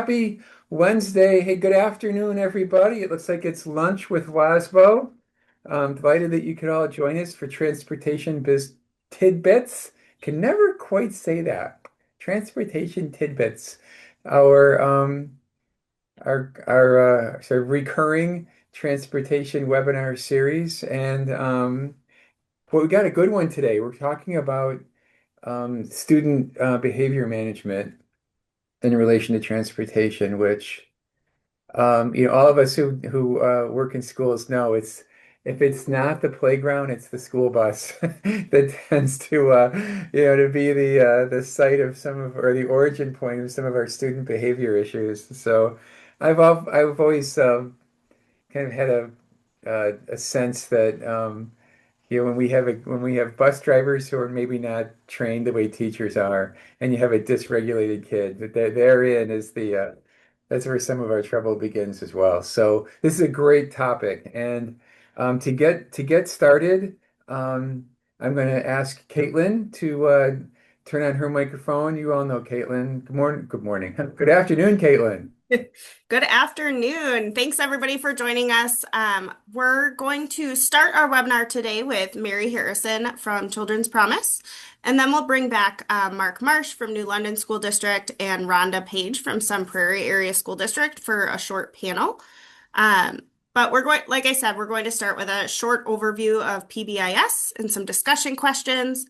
happy Wednesday. Hey, good afternoon, everybody. It looks like it's lunch with Laszlo. I'm delighted that you could all join us for Transportation Biz Tidbits. Can never quite say that. Transportation Tidbits, our sort of recurring transportation webinar series, and well, we got a good one today. We're talking about student behavior management in relation to transportation, which all of us who work in schools know it's if it's not the playground, it's the school bus that tends to to be the site of some of or the origin point of some of our student behavior issues. So I've always kind of had a sense that when we have bus drivers who are maybe not trained the way teachers are, and you have a dysregulated kid, that therein is the that's where some of our trouble begins as well. So this is a great topic, and to get started, I'm going to ask Caitlin to turn on her microphone. You all know Caitlin. Good morning. Good morning. Good afternoon, Caitlin. Good afternoon. Thanks everybody for joining us. We're going to start our webinar today with Mary Harrison from Children's Promise, and then we'll bring back Mark Marsh from New London School District and Rhonda Page from Sun Prairie Area School District for a short panel. But like I said, we're going to start with a short overview of PBIS and some discussion questions.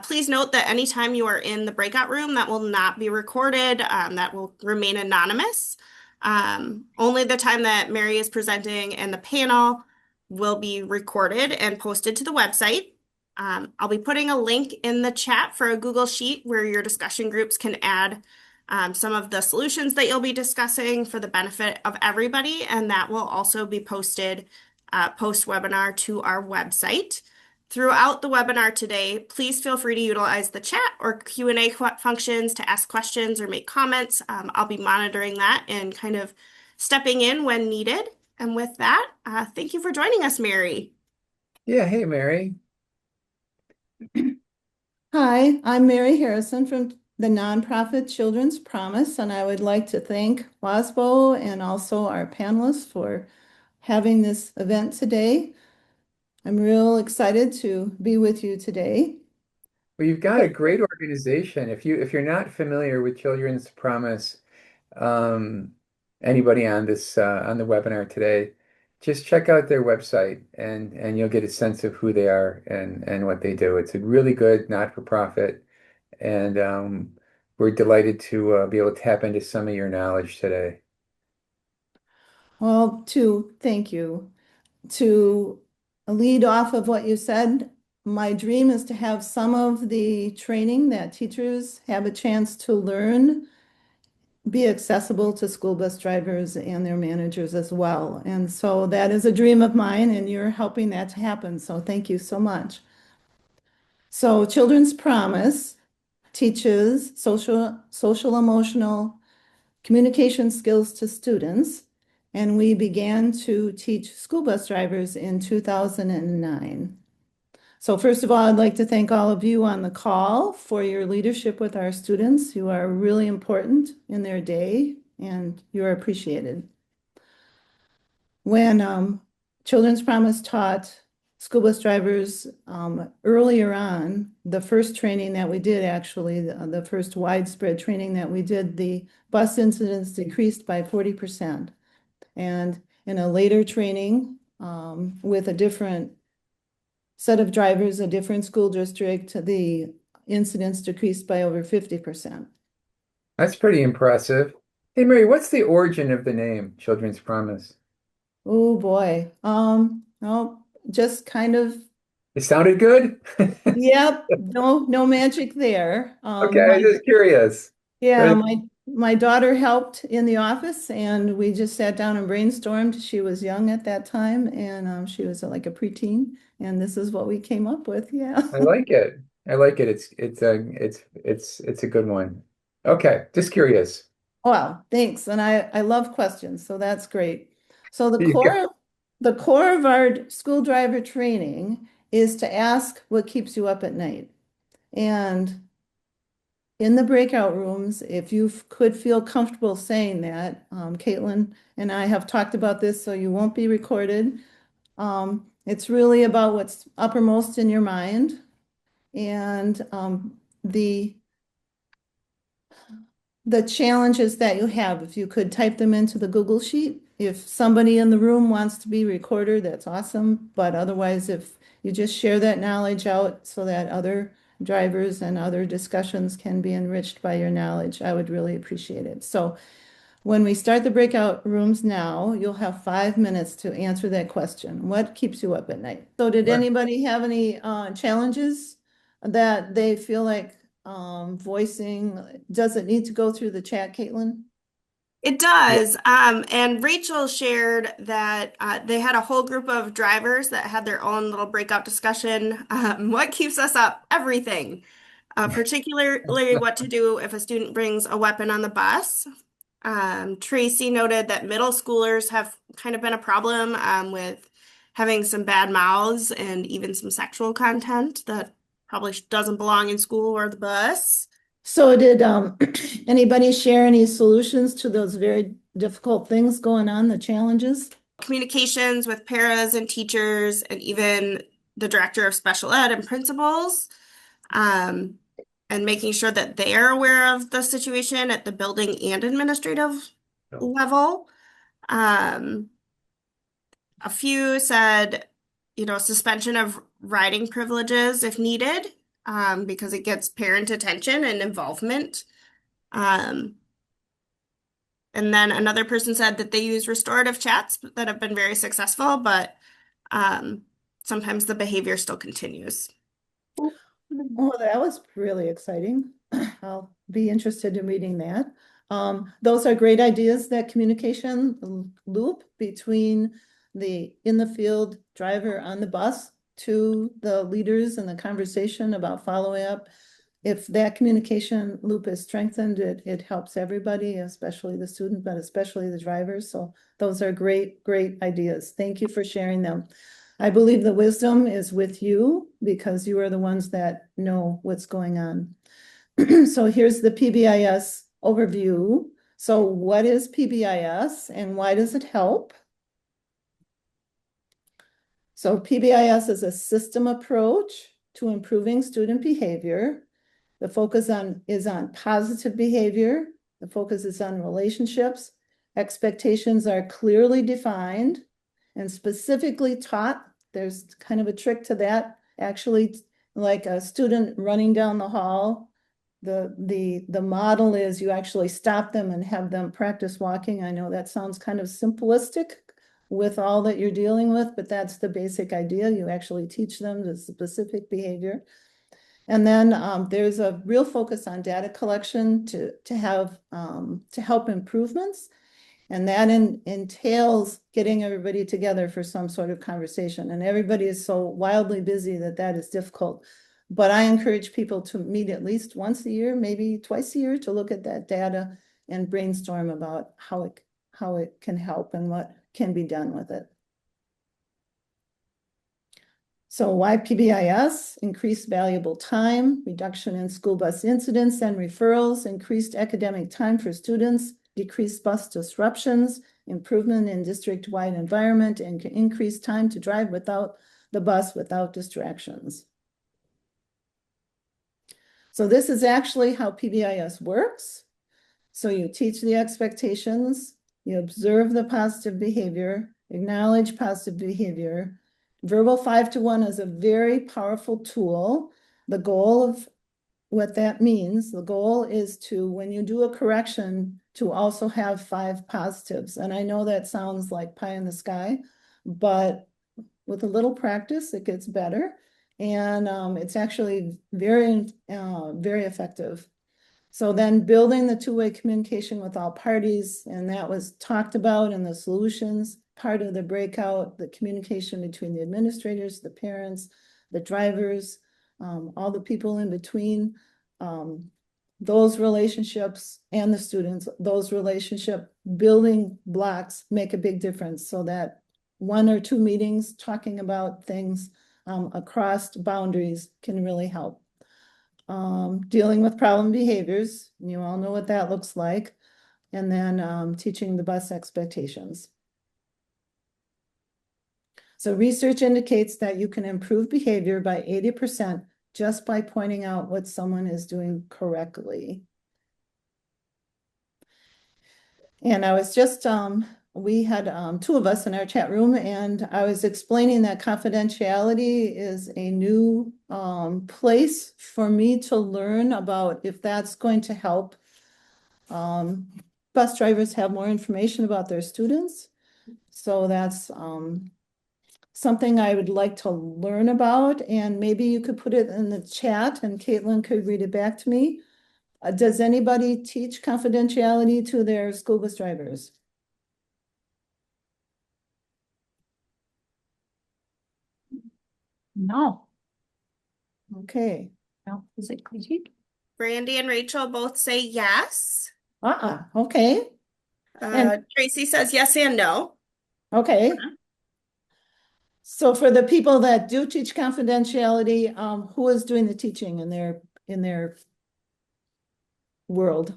Please note that anytime you are in the breakout room, that will not be recorded, that will remain anonymous. Only the time that Mary is presenting and the panel will be recorded and posted to the website. I'll be putting a link in the chat for a Google Sheet where your discussion groups can add some of the solutions that you'll be discussing for the benefit of everybody, and that will also be posted post-webinar to our website. Throughout the webinar today, please feel free to utilize the chat or Q&A functions to ask questions or make comments. I'll be monitoring that and kind of stepping in when needed. And with that, thank you for joining us, Mary. Yeah. Hey, Mary. Hi, I'm Mary Harrison from the nonprofit Children's Promise, and I would like to thank WASBO and also our panelists for having this event today. I'm real excited to be with you today. Well, you've got a great organization. If you're not familiar with Children's Promise, um, anybody on this on the webinar today, just check out their website and you'll get a sense of who they are and what they do. It's a really good not-for-profit, and we're delighted to be able to tap into some of your knowledge today. Well, thank you. To lead off of what you said, my dream is to have some of the training that teachers have a chance to learn be accessible to school bus drivers and their managers as well. And so that is a dream of mine, and you're helping that to happen. So thank you so much. So Children's Promise teaches social emotional communication skills to students, and we began to teach school bus drivers in 2009. So first of all, I'd like to thank all of you on the call for your leadership with our students. You are really important in their day, and you are appreciated. When Children's Promise taught school bus drivers earlier on, the first training that we did, actually, the first widespread training that we did, the bus incidents decreased by 40%. And in a later training with a different set of drivers, a different school district, the incidents decreased by over 50%. That's pretty impressive. Hey, Mary, what's the origin of the name Children's Promise? Oh boy. No, just kind of, It sounded good. yep, no magic there. Okay, I'm just curious. Yeah, But my daughter helped in the office, and we just sat down and brainstormed. She was young at that time, and she was like a preteen, and this is what we came up with. Yeah. I like it. I like it. It's a good one. Okay, just curious. Wow, thanks. And I love questions, so that's great. So You got- the core of our school driver training is to ask what keeps you up at night. And in the breakout rooms, if you could feel comfortable saying that, Caitlin and I have talked about this, so you won't be recorded. It's really about what's uppermost in your mind. And the challenges that you have, if you could type them into the Google Sheet. If somebody in the room wants to be recorded, that's awesome. But otherwise, if you just share that knowledge out so that other drivers and other discussions can be enriched by your knowledge, I would really appreciate it. So when we start the breakout rooms now, you'll have 5 minutes to answer that question. What keeps you up at night? So did Sure. anybody have any challenges that they feel like voicing? Does it need to go through the chat, Caitlin? It Yeah. does. And Rachel shared that they had a whole group of drivers that had their own little breakout discussion. What keeps us up? Everything. Particularly what to do if a student brings a weapon on the bus. Tracy noted that middle schoolers have kind of been a problem with having some bad mouths and even some sexual content that probably doesn't belong in school or the bus. So did anybody share any solutions to those very difficult things going on, the challenges? Communications with paras and teachers, and even the director of special ed and principals, um, and making sure that they are aware of the situation at the building and administrative So, level. Um, a few said, suspension of riding privileges if needed, because it gets parent attention and involvement. Um, and then another person said that they use restorative chats that have been very successful, but um, sometimes the behavior still continues. Oh, that was really exciting. I'll be interested in reading that. Those are great ideas, that communication loop between the in the field driver on the bus to the leaders and the conversation about follow up. If that communication loop is strengthened, it helps everybody, especially the student, but especially the drivers. So those are great, great ideas. Thank you for sharing them. I believe the wisdom is with you because you are the ones that know what's going on. So here's the PBIS overview. So what is PBIS and why does it help? So PBIS is a system approach to improving student behavior. The focus is on positive behavior. The focus is on relationships. Expectations are clearly defined and specifically taught. There's kind of a trick to that. Actually, like a student running down the hall, the model is you actually stop them and have them practice walking. I know that sounds kind of simplistic with all that you're dealing with, but that's the basic idea. You actually teach them the specific behavior. And then there's a real focus on data collection to help improvements. And that entails getting everybody together for some sort of conversation. And everybody is so wildly busy that that is difficult. But I encourage people to meet at least once a year, maybe twice a year, to look at that data and brainstorm about how it can help and what can be done with it. So why PBIS? Increased valuable time, reduction in school bus incidents and referrals, increased academic time for students, decreased bus disruptions, improvement in district-wide environment, and increased time to drive without the bus without distractions. So this is actually how PBIS works. So you teach the expectations, you observe the positive behavior, acknowledge positive behavior. Verbal 5-to-1 is a very powerful tool. The goal of what that means, the goal is to, when you do a correction, to also have 5 positives. And I know that sounds like pie in the sky, but with a little practice, it gets better. And it's actually very, very effective. So then building the two-way communication with all parties, and that was talked about in the solutions part of the breakout, the communication between the administrators, the parents, the drivers, all the people in between, those relationships and the students, those relationship building blocks make a big difference so that 1 or 2 meetings talking about things across boundaries can really help. dealing with problem behaviors. You all know what that looks like. And then teaching the bus expectations. So research indicates that you can improve behavior by 80% just by pointing out what someone is doing correctly. And I was just, we had two of us in our chat room, and I was explaining that confidentiality is a new place for me to learn about if that's going to help bus drivers have more information about their students. So that's something I would like to learn about, and maybe you could put it in the chat and Caitlin could read it back to me. Does anybody teach confidentiality to their school bus drivers? No, Okay. no, is it crazy? Brandy and Rachel both say yes. Okay. And Tracy says yes and no. okay. So for the people that do teach confidentiality, who is doing the teaching in their world?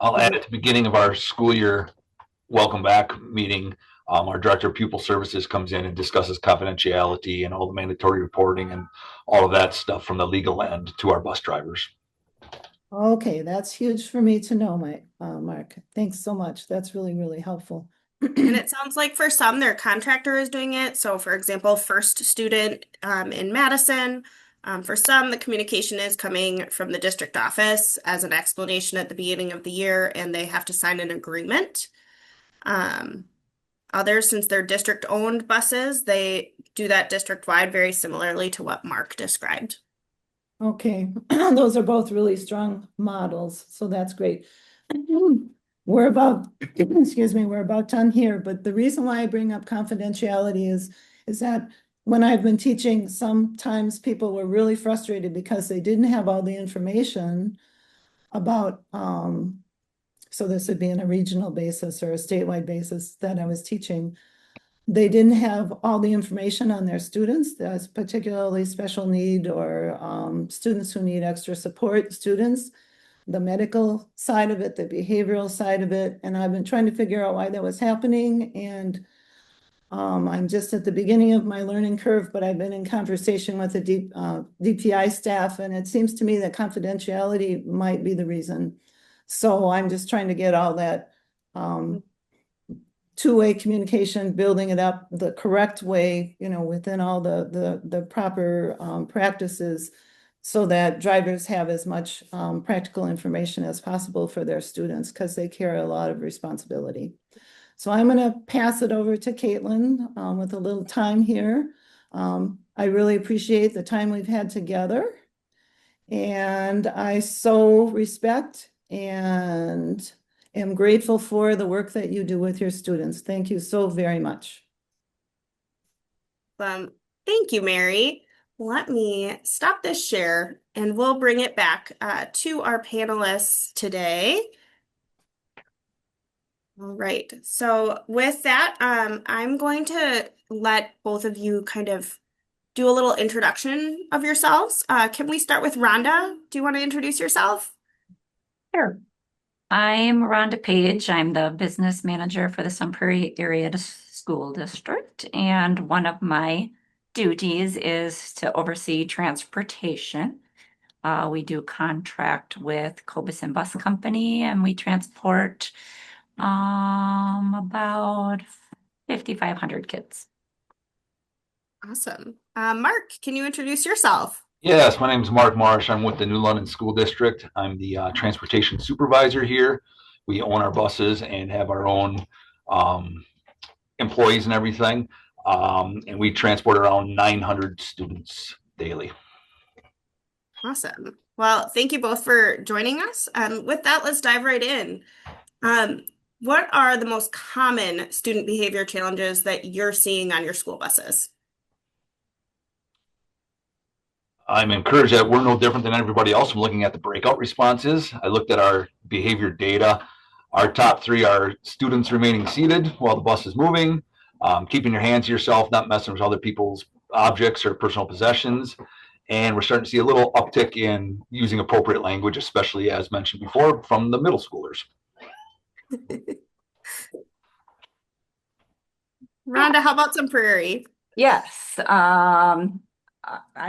I'll add at the beginning of our school year welcome back meeting, our director of pupil services comes in and discusses confidentiality and all the mandatory reporting and all of that stuff from the legal end to our bus drivers. Okay, that's huge for me to know, Mark. Thanks so much. That's really, really helpful. And it sounds like for some, their contractor is doing it. So, for example, first student in Madison. For some, the communication is coming from the district office as an explanation at the beginning of the year, and they have to sign an agreement. Others, since they're district-owned buses, they do that district-wide very similarly to what Mark described. Okay, those are both really strong models, so that's great. We're about, excuse me, we're about done here, but the reason why I bring up confidentiality is that when I've been teaching, sometimes people were really frustrated because they didn't have all the information about, so this would be on a regional basis or a statewide basis that I was teaching. They didn't have all the information on their students, that's particularly special need or students who need extra support students, the medical side of it, the behavioral side of it. And I've been trying to figure out why that was happening. And I'm just at the beginning of my learning curve, but I've been in conversation with the DPI staff, and it seems to me that confidentiality might be the reason. So I'm just trying to get all that two-way communication, building it up the correct way, within all the proper practices so that drivers have as much practical information as possible for their students because they carry a lot of responsibility. So I'm going to pass it over to Caitlin with a little time here. I really appreciate the time we've had together, and I so respect and am grateful for the work that you do with your students. Thank you so very much. Thank you, Mary. Let me stop this share and we'll bring it back to our panelists today. All right, so with that, I'm going to let both of you kind of do a little introduction of yourselves. Can we start with Rhonda? Do you want to introduce yourself? Sure. I'm Rhonda Page. I'm the business manager for the Sun Prairie Area School District, and one of my duties is to oversee transportation. We do contract with Cobus and Bus Company, and we transport about 5,500 kids. Awesome. Mark, can you introduce yourself? Yes, my name is Mark Marsh. I'm with the New London School District. I'm the transportation supervisor here. We own our buses and have our own employees and everything. And we transport around 900 students daily. Awesome. Well, thank you both for joining us. With that, let's dive right in. What are the most common student behavior challenges that you're seeing on your school buses? I'm encouraged that we're no different than everybody else from looking at the breakout responses. I looked at our behavior data. Our top three are students remaining seated while the bus is moving, keeping your hands to yourself, not messing with other people's objects or personal possessions. And we're starting to see a little uptick in using appropriate language, especially as mentioned before, from the middle schoolers. Rhonda, how about some Prairie? Yes, I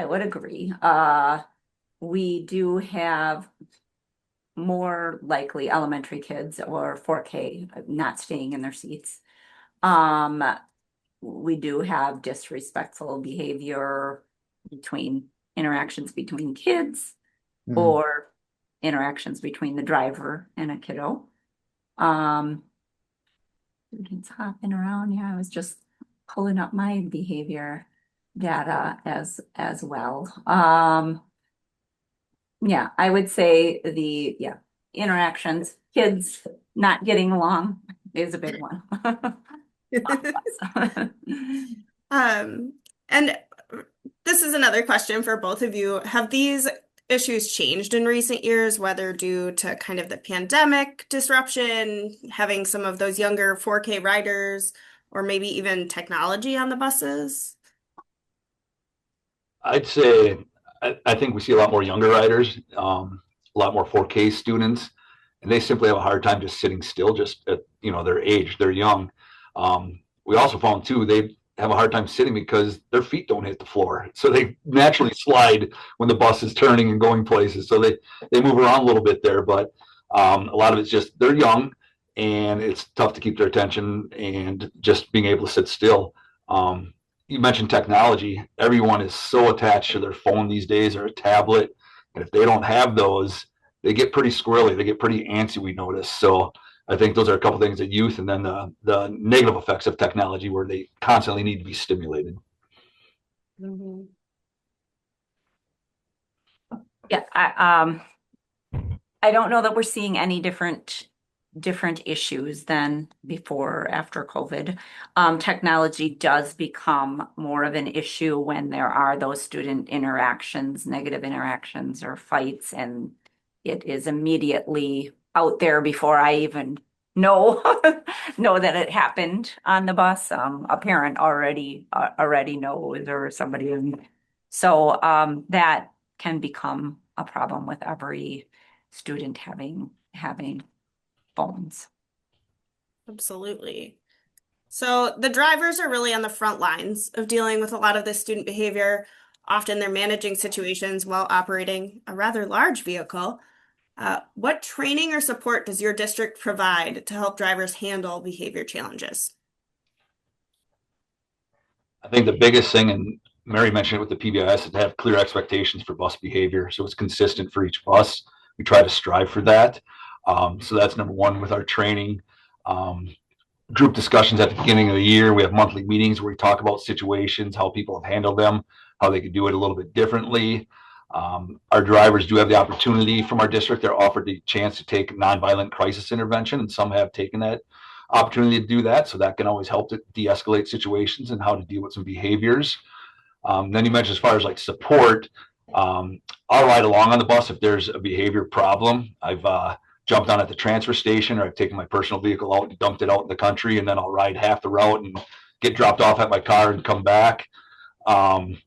would agree. We do have more likely elementary kids or 4K not staying in their seats. Um, we do have disrespectful behavior between interactions between kids Mm. or interactions between the driver and a kiddo. Um, Students hopping around. Yeah, I was just pulling up my behavior data as well. Yeah, I would say the interactions, kids not getting along is a big one. Um, and this is another question for both of you. Have these issues changed in recent years, whether due to kind of the pandemic disruption, having some of those younger 4K riders, or maybe even technology on the buses? I'd say I think we see a lot more younger riders, a lot more 4K students, and they simply have a hard time just sitting still, just at their age. They're young. We also found too they have a hard time sitting because their feet don't hit the floor, so they naturally slide when the bus is turning and going places. So they move around a little bit there, but a lot of it's just they're young, and it's tough to keep their attention and just being able to sit still. You mentioned technology. Everyone is so attached to their phone these days or a tablet. And if they don't have those, they get pretty squirrely. They get pretty antsy, we notice. So I think those are a couple things that youth and then the negative effects of technology where they constantly need to be stimulated. Mhm. Yeah, I don't know that we're seeing any different issues than before or after COVID. Technology does become more of an issue when there are those student interactions, negative interactions or fights, and it is immediately out there before I even know know that it happened on the bus. A parent already knows or somebody, so that can become a problem with every student having phones. Absolutely. So the drivers are really on the front lines of dealing with a lot of this student behavior. Often they're managing situations while operating a rather large vehicle. What training or support does your district provide to help drivers handle behavior challenges? I think the biggest thing, and Mary mentioned it with the PBIS, is to have clear expectations for bus behavior. So it's consistent for each bus. We try to strive for that. So that's number one with our training. Um, Group discussions at the beginning of the year. We have monthly meetings where we talk about situations, how people have handled them, how they could do it a little bit differently. Our drivers do have the opportunity from our district. They're offered the chance to take nonviolent crisis intervention, and some have taken that opportunity to do that. So that can always help to de-escalate situations and how to deal with some behaviors. Then you mentioned as far as like support, I'll ride along on the bus if there's a behavior problem. I've jumped on at the transfer station, or I've taken my personal vehicle out and dumped it out in the country, and then I'll ride half the route and get dropped off at my car and come back. Um,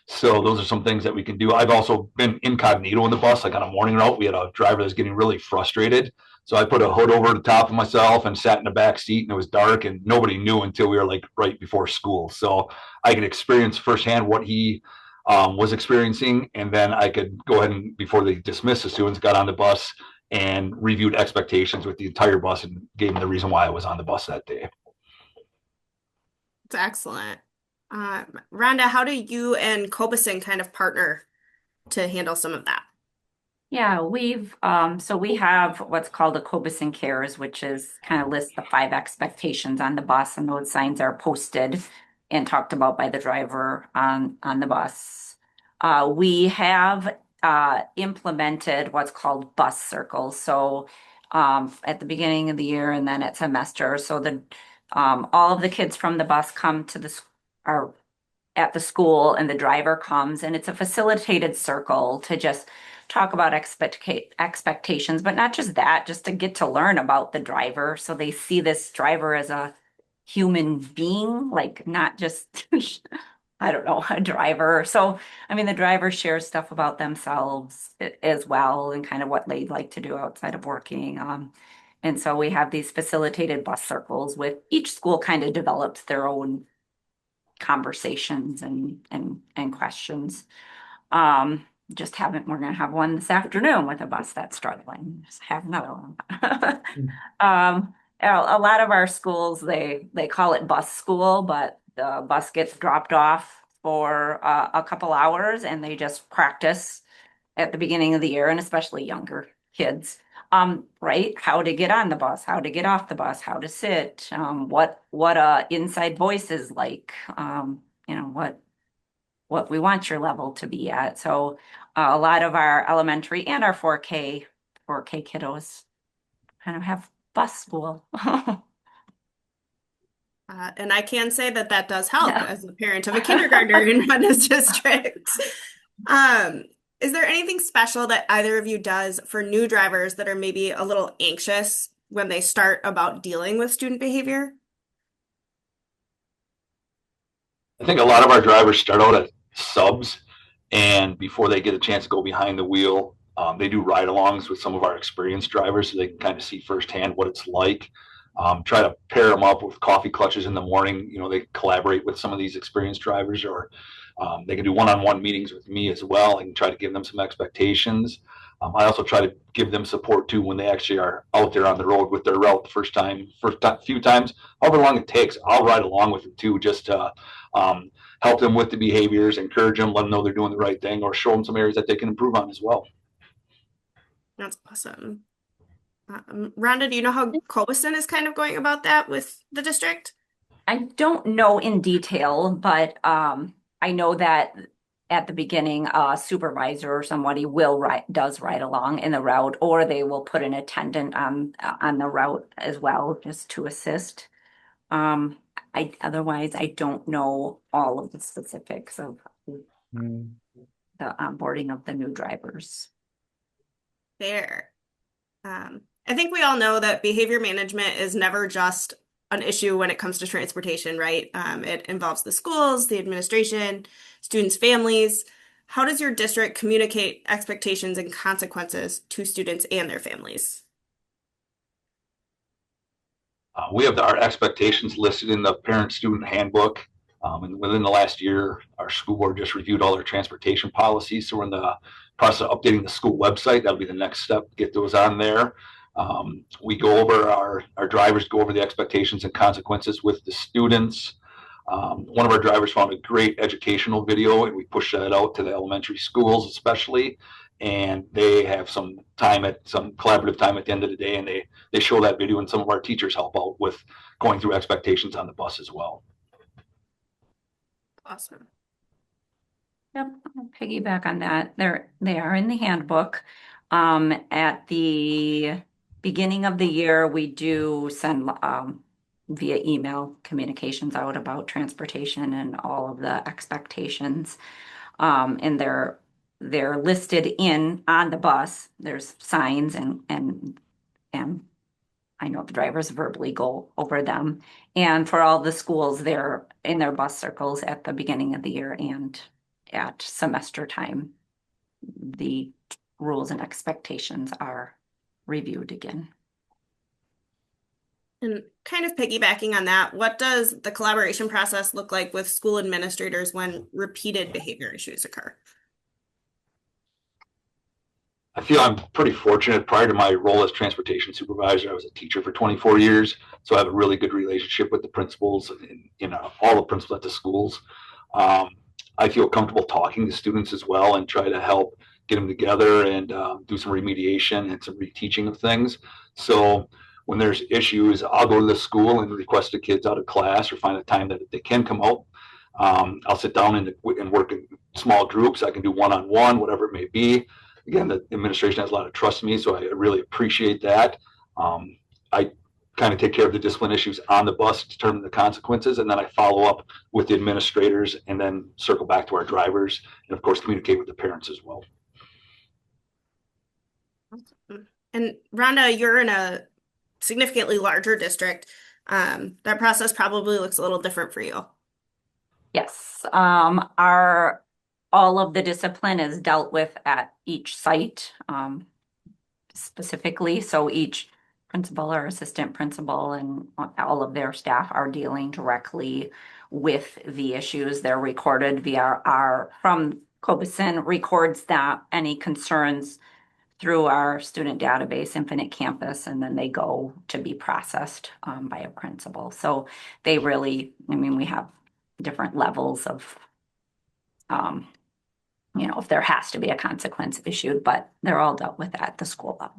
so those are some things that we can do. I've also been incognito in the bus, like on a morning route. We had a driver that was getting really frustrated. So I put a hood over the top of myself and sat in the back seat, and it was dark and nobody knew until we were like right before school. So I could experience firsthand what he was experiencing. And then I could go ahead and, before they dismissed the students, got on the bus and reviewed expectations with the entire bus and gave them the reason why I was on the bus that day. It's excellent. Rhonda, how do you and Cobeson kind of partner to handle some of that? Yeah, so we have what's called a Cobeson Cares, which is kind of lists the 5 expectations on the bus, and those signs are posted and talked about by the driver on the bus. We have implemented what's called bus circles. So at the beginning of the year and then at semester, so the all of the kids from the bus come to are at the school and the driver comes, and it's a facilitated circle to just talk about expectations, but not just that, just to get to learn about the driver. So they see this driver as a human being, like not just, I don't know, a driver. So, I mean, the driver shares stuff about themselves as well and kind of what they'd like to do outside of working. And so we have these facilitated bus circles with each school kind of develops their own conversations and questions. Just haven't, we're gonna have one this afternoon with a bus that's struggling. Just have another one. A lot of our schools, they call it bus school, but the bus gets dropped off for a couple hours and they just practice at the beginning of the year, and especially younger kids. Right? How to get on the bus, how to get off the bus, how to sit, what inside voice is like, what we want your level to be at. So a lot of our elementary and our 4K kiddos kind of have bus school. And I can say that that does help Yeah. as a parent of a kindergartner in Rennes district. Is there anything special that either of you does for new drivers that are maybe a little anxious when they start about dealing with student behavior? I think a lot of our drivers start out as subs, and before they get a chance to go behind the wheel, they do ride-alongs with some of our experienced drivers so they can kind of see firsthand what it's like. Try to pair them up with coffee clutches in the morning. They collaborate with some of these experienced drivers, or they can do one-on-one meetings with me as well and try to give them some expectations. I also try to give them support too when they actually are out there on the road with their route the first few times, however long it takes. I'll ride along with them too, just to help them with the behaviors, encourage them, let them know they're doing the right thing, or show them some areas that they can improve on as well. That's awesome. Rhonda, do you know how Coviston is kind of going about that with the district? I don't know in detail, but I know that at the beginning, a supervisor or somebody does ride along in the route, or they will put an attendant on the route as well, just to assist. Otherwise, I don't know all of the specifics of Mm. the onboarding of the new drivers. Fair. I think we all know that behavior management is never just an issue when it comes to transportation, right? It involves the schools, the administration, students' families. How does your district communicate expectations and consequences to students and their families? We have our expectations listed in the parent-student handbook. And within the last year, our school board just reviewed all their transportation policies. So we're in the process of updating the school website. That'll be the next step, get those on there. We go over our drivers go over the expectations and consequences with the students. One of our drivers found a great educational video, and we push that out to the elementary schools especially. And they have some collaborative time at the end of the day, and they show that video, and some of our teachers help out with going through expectations on the bus as well. Awesome. Yep, I'll piggyback on that. They are in the handbook. At the beginning of the year, we do send via email communications out about transportation and all of the expectations. And they're listed on the bus. There's signs and I know the drivers verbally go over them. And for all the schools, they're in their bus circles at the beginning of the year and at semester time. The rules and expectations are reviewed again. And kind of piggybacking on that, what does the collaboration process look like with school administrators when repeated behavior issues occur? I feel I'm pretty fortunate. Prior to my role as transportation supervisor, I was a teacher for 24 years. So I have a really good relationship with the principals and all the principals at the schools. I feel comfortable talking to students as well and try to help get them together and do some remediation and some reteaching of things. So when there's issues, I'll go to the school and request the kids out of class or find a time that they can come out. I'll sit down and work in small groups. I can do one-on-one, whatever it may be. Again, the administration has a lot of trust in me, so I really appreciate that. I kind of take care of the discipline issues on the bus, determine the consequences, and then I follow up with the administrators and then circle back to our drivers and, of course, communicate with the parents as well. And Rhonda, you're in a significantly larger district. That process probably looks a little different for you. Yes, all of the discipline is dealt with at each site, specifically. So each principal or assistant principal and all of their staff are dealing directly with the issues. They're recorded via from Cobeson records that any concerns through our student database, Infinite Campus, and then they go to be processed by a principal. So they really, I mean, we have different levels of, um, if there has to be a consequence issued, but they're all dealt with at the school level.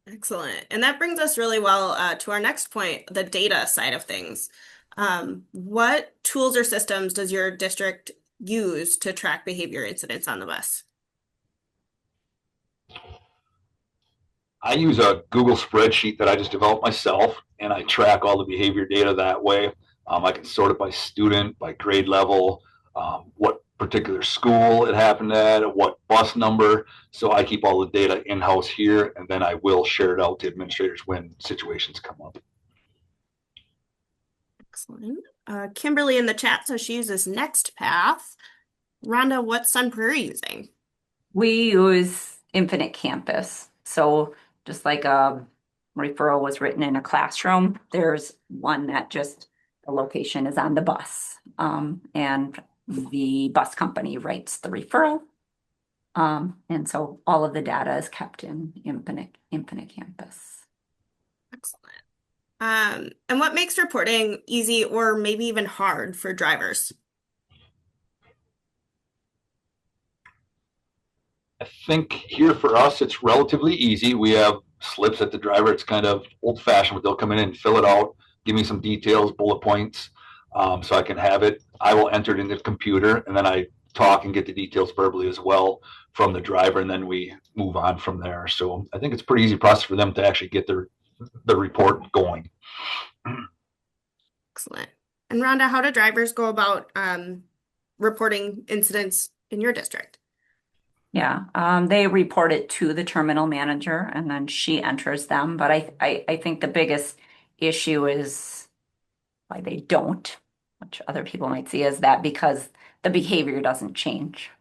Excellent. And that brings us really well to our next point, the data side of things. What tools or systems does your district use to track behavior incidents on the bus? I use a Google spreadsheet that I just developed myself, and I track all the behavior data that way. I can sort it by student, by grade level, what particular school it happened at, what bus number. So I keep all the data in-house here, and then I will share it out to administrators when situations come up. Excellent. Kimberly in the chat says she uses NextPath. Rhonda, what's Sun Prairie using? We use Infinite Campus. So just like a referral was written in a classroom, there's one that just the location is on the bus. And the bus company writes the referral. And so all of the data is kept in Infinite Campus. Excellent. And what makes reporting easy or maybe even hard for drivers? I think here for us, it's relatively easy. We have slips at the driver. It's kind of old fashioned, but they'll come in and fill it out, give me some details, bullet points, so I can have it. I will enter it into the computer, and then I talk and get the details verbally as well from the driver, and then we move on from there. So I think it's a pretty easy process for them to actually get the report going. Excellent. And Rhonda, how do drivers go about reporting incidents in your district? Yeah, they report it to the terminal manager and then she enters them. But I think the biggest issue is why they don't, which other people might see as that because the behavior doesn't change.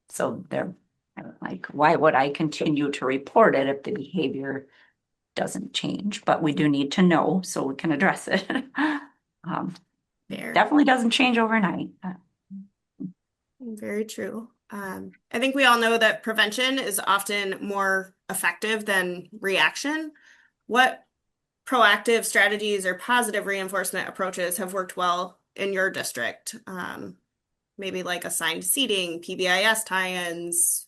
So they're like, why would I continue to report it if the behavior doesn't change? But we do need to know so we can address it. Fair. Definitely doesn't change overnight. Very true. I think we all know that prevention is often more effective than reaction. What proactive strategies or positive reinforcement approaches have worked well in your district? Maybe like assigned seating, PBIS tie-ins,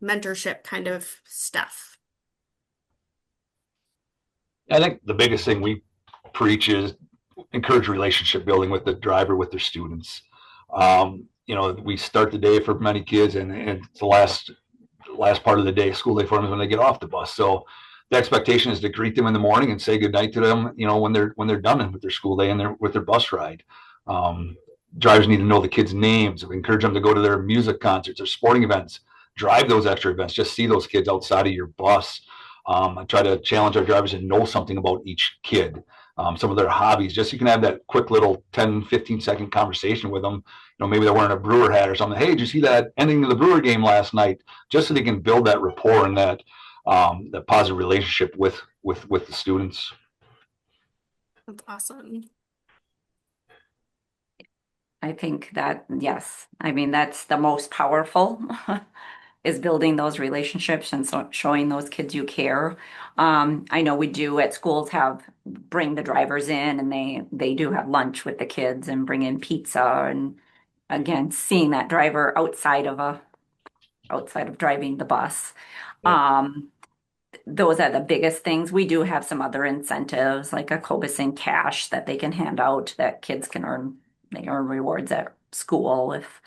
mentorship kind of stuff. I think the biggest thing we preach is encourage relationship building with the driver, with their students. We start the day for many kids, and it's the last part of the day, school day for them is when they get off the bus. So the expectation is to greet them in the morning and say goodnight to them, when they're done with their school day and with their bus ride. Drivers need to know the kids' names. We encourage them to go to their music concerts or sporting events, drive those extra events, just see those kids outside of your bus. I try to challenge our drivers to know something about each kid, some of their hobbies, just so you can have that quick little 10, 15-second conversation with them. Maybe they're wearing a Brewer hat or something. Hey, did you see that ending of the Brewer game last night? Just so they can build that rapport and that positive relationship with the students. That's awesome. I think that, yes, I mean, that's the most powerful is building those relationships and so showing those kids you care. I know we do at schools bring the drivers in and they do have lunch with the kids and bring in pizza. And again, seeing that driver outside of driving the bus. Yeah. Those are the biggest things. We do have some other incentives like a Cobeson cash that they can hand out that kids can earn. They earn rewards at school if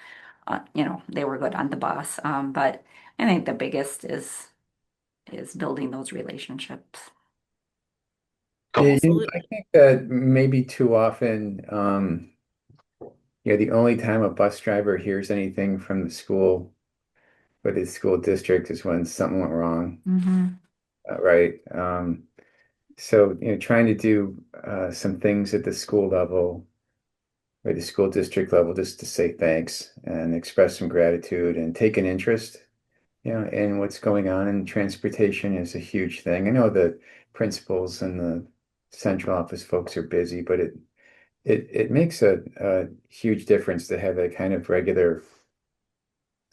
they were good on the bus. But I think the biggest is building those relationships. Yeah, Absolutely. I think that maybe too often, the only time a bus driver hears anything from the school, but his school district is when something went wrong. Mm-hmm. Right. So, trying to do some things at the school level or the school district level just to say thanks and express some gratitude and take an interest, in what's going on in transportation is a huge thing. I know the principals and the central office folks are busy, but it makes a huge difference to have a kind of regular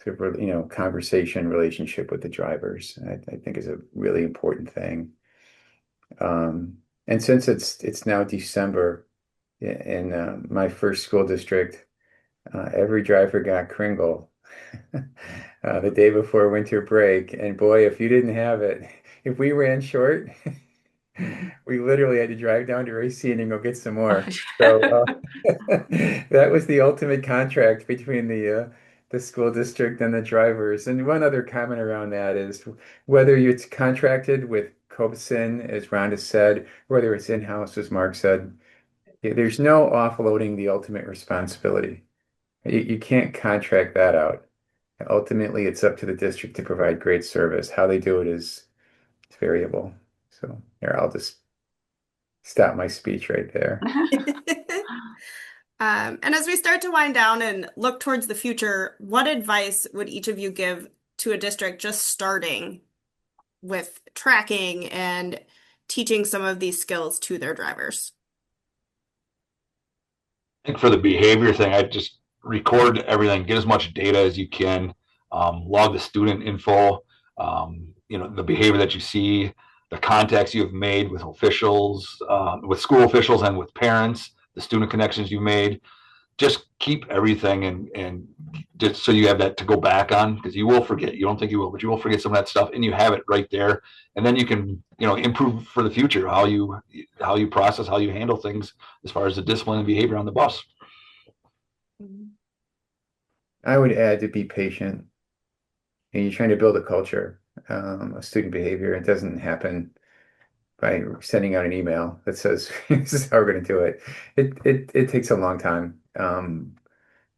sort of, conversation relationship with the drivers. I think is a really important thing. And since it's now December in my first school district, every driver got Kringle the day before winter break. And boy, if you didn't have it, if we ran short, we literally had to drive down to Racine and go get some more. So that was the ultimate contract between the school district and the drivers. And one other comment around that is whether it's contracted with COBSIN, as Rhonda said, whether it's in-house, as Mark said, there's no offloading the ultimate responsibility. You can't contract that out. Ultimately, it's up to the district to provide great service. How they do it is variable. So here, I'll just stop my speech right there. And as we start to wind down and look towards the future, what advice would each of you give to a district just starting with tracking and teaching some of these skills to their drivers? I think for the behavior thing, I just record everything, get as much data as you can, log the student info, the behavior that you see, the contacts you have made with officials, with school officials and with parents, the student connections you made. Just keep everything and just so you have that to go back on because you will forget. You don't think you will, but you will forget some of that stuff, and you have it right there. And then you can, improve for the future how you process, how you handle things as far as the discipline and behavior on the bus. I would add to be patient. And you're trying to build a culture of student behavior. It doesn't happen by sending out an email that says this is how we're going to do it. It takes a long time.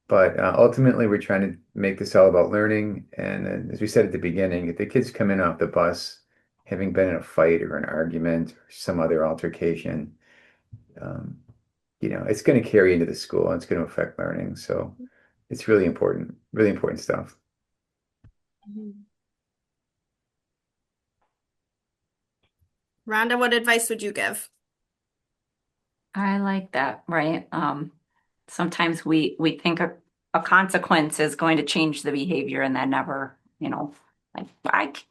But ultimately, we're trying to make this all about learning. And as we said at the beginning, if the kids come in off the bus having been in a fight or an argument or some other altercation, um, it's going to carry into the school and it's going to affect learning. So it's really important stuff. Rhonda, what advice would you give? I like that, right? Sometimes we think a consequence is going to change the behavior and that never,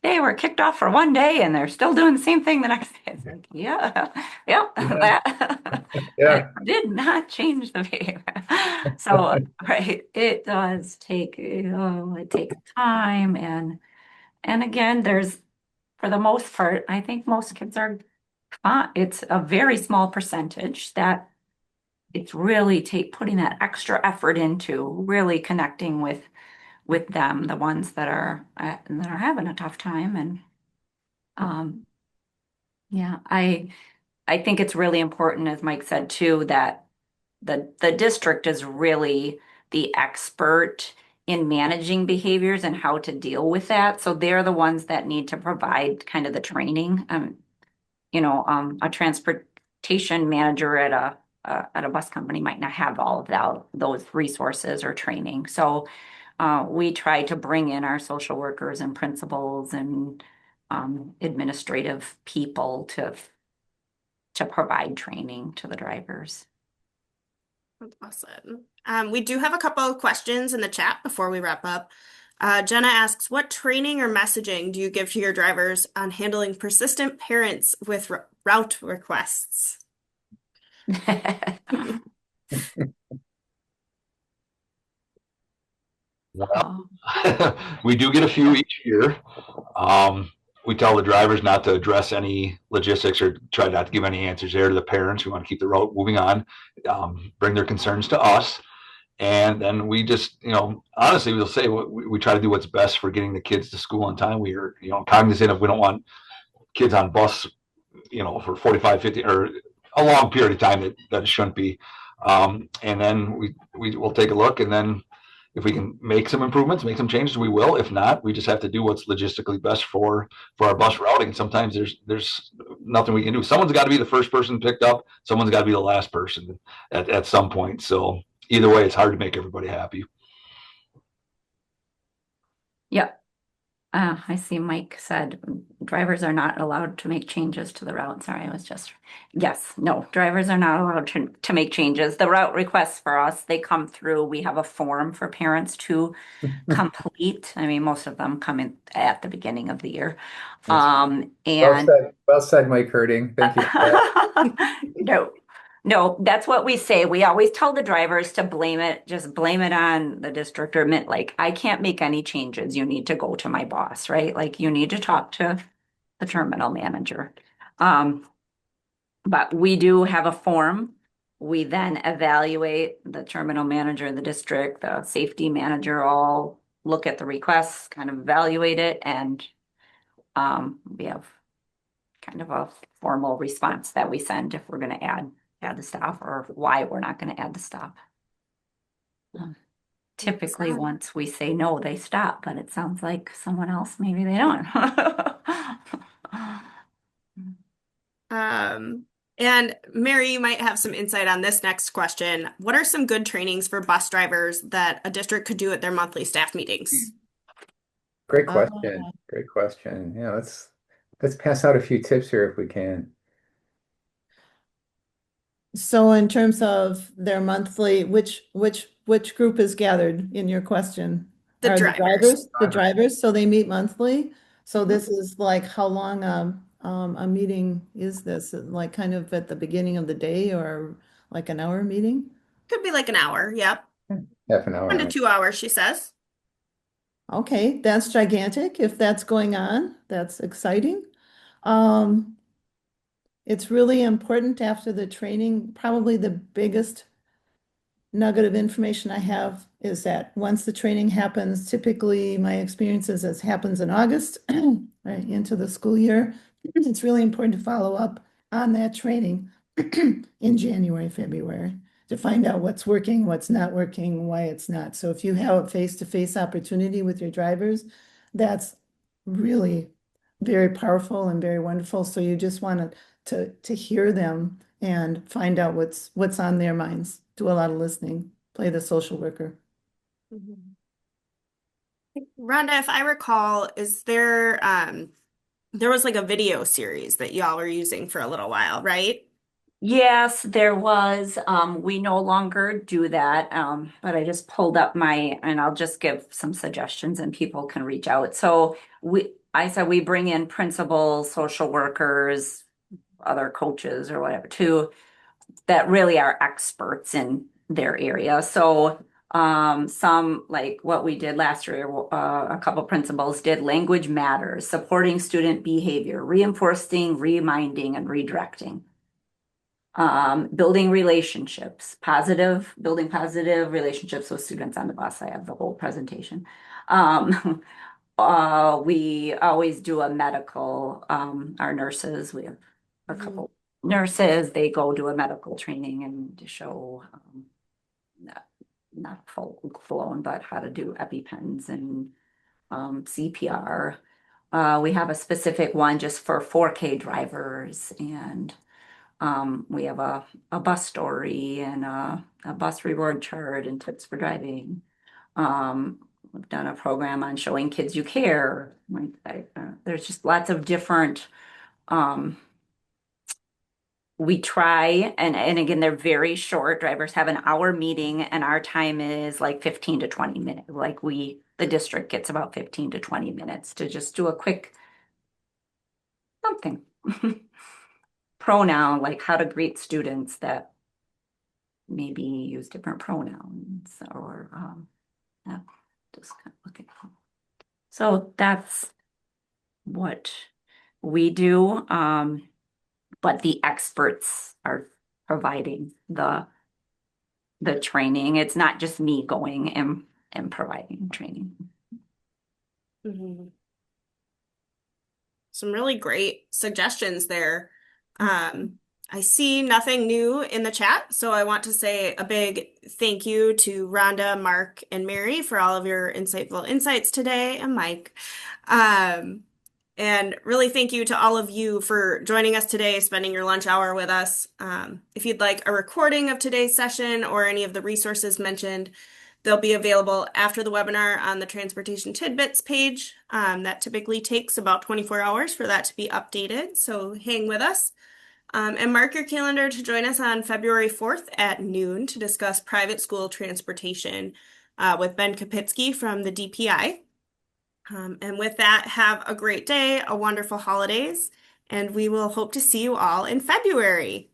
they were kicked off for one day and they're still doing the same thing the next day. It's like, yeah, that Yeah. that did not change the behavior. So, right, it does take, it takes time and again, for the most part, I think most kids are fine. It's a very small percentage that it's really putting that extra effort into really connecting with them, the ones that are having a tough time. And um, yeah, I think it's really important, as Mike said too, that the district is really the expert in managing behaviors and how to deal with that. So they're the ones that need to provide kind of the training. A transportation manager at a bus company might not have all of those resources or training. So we try to bring in our social workers and principals and administrative people to provide training to the drivers. That's awesome. We do have a couple of questions in the chat before we wrap up. Jenna asks, what training or messaging do you give to your drivers on handling persistent parents with route requests? Well, we do get a few each year. We tell the drivers not to address any logistics or try not to give any answers there to the parents. We want to keep the route moving on, bring their concerns to us. And then we just, honestly, we'll say we try to do what's best for getting the kids to school on time. We are, cognizant of we don't want kids on bus, for 45, 50 or a long period of time that it shouldn't be. And then we will take a look and then if we can make some improvements, make some changes, we will. If not, we just have to do what's logistically best for our bus routing. Sometimes there's nothing we can do. Someone's got to be the first person picked up. Someone's got to be the last person at some point. So either way, it's hard to make everybody happy. Yep. I see Mike said drivers are not allowed to make changes to the route. Sorry, I was just, yes, no, drivers are not allowed to make changes. The route requests for us, they come through. We have a form for parents to complete. I mean, most of them come in at the beginning of the year. That's And well said, Mike Herding. Thank you for that. no, no, that's what we say. We always tell the drivers to blame it, just blame it on the district or admit, like, I can't make any changes. You need to go to my boss, right? Like, you need to talk to the terminal manager. Um, but we do have a form. We then evaluate the terminal manager, the district, the safety manager, all look at the requests, kind of evaluate it, and we have kind of a formal response that we send if we're going to add the stop or why we're not going to add the stop. Typically, once we say no, they stop, but it sounds like someone else, maybe they don't. And Mary, you might have some insight on this next question. What are some good trainings for bus drivers that a district could do at their monthly staff meetings? Great Uh, question. Great question. Yeah, let's pass out a few tips here if we can. So in terms of their monthly, which group is gathered in your question? The Are the drivers. the drivers, so they meet monthly? So this is like how long a meeting is this? Like kind of at the beginning of the day or like an hour meeting? Could be like an hour. Yep. Half an 1 to hour. 2 hours, she says. Okay, that's gigantic. If that's going on, that's exciting. Um, it's really important after the training, probably the biggest nugget of information I have is that once the training happens, typically my experience is it happens in August, right into the school year. It's really important to follow up on that training in January, February to find out what's working, what's not working, why it's not. So if you have a face-to-face opportunity with your drivers, that's really very powerful and very wonderful. So you just want to hear them and find out what's on their minds. Do a lot of listening, play the social worker. Mhm. Rhonda, if I recall, is there was like a video series that y'all were using for a little while, right? Yes, there was. We no longer do that. But I just pulled up and I'll just give some suggestions and people can reach out. So I said we bring in principals, social workers, other coaches or whatever too, that really are experts in their area. So some like what we did last year, a couple principals did language matters, supporting student behavior, reinforcing, reminding, and redirecting. Building relationships, building positive relationships with students on the bus. I have the whole presentation. Um, we always do a medical, our nurses, we have a couple nurses, they go do a medical training and to show, not full blown, but how to do EpiPens and CPR. We have a specific one just for 4K drivers and we have a bus story and a bus reward chart and tips for driving. We've done a program on showing kids you care. Like, there's just lots of different. Um, we try, and again, they're very short. Drivers have an hour meeting, and our time is like 15 to 20 minutes. Like the district gets about 15 to 20 minutes to just do a quick something. Pronoun, like how to greet students that maybe use different pronouns or yeah, just kind of looking. So that's what we do. But the experts are providing the training. It's not just me going and providing training. Mhm. Some really great suggestions there. Um, I see nothing new in the chat, so I want to say a big thank you to Rhonda, Mark, and Mary for all of your insightful insights today, and Mike. Um, and really thank you to all of you for joining us today, spending your lunch hour with us. If you'd like a recording of today's session or any of the resources mentioned, they'll be available after the webinar on the Transportation Tidbits page. That typically takes about 24 hours for that to be updated, so hang with us. And mark your calendar to join us on February 4th at noon to discuss private school transportation with Ben Kapitsky from the DPI. And with that, have a great day, a wonderful holidays, and we will hope to see you all in February.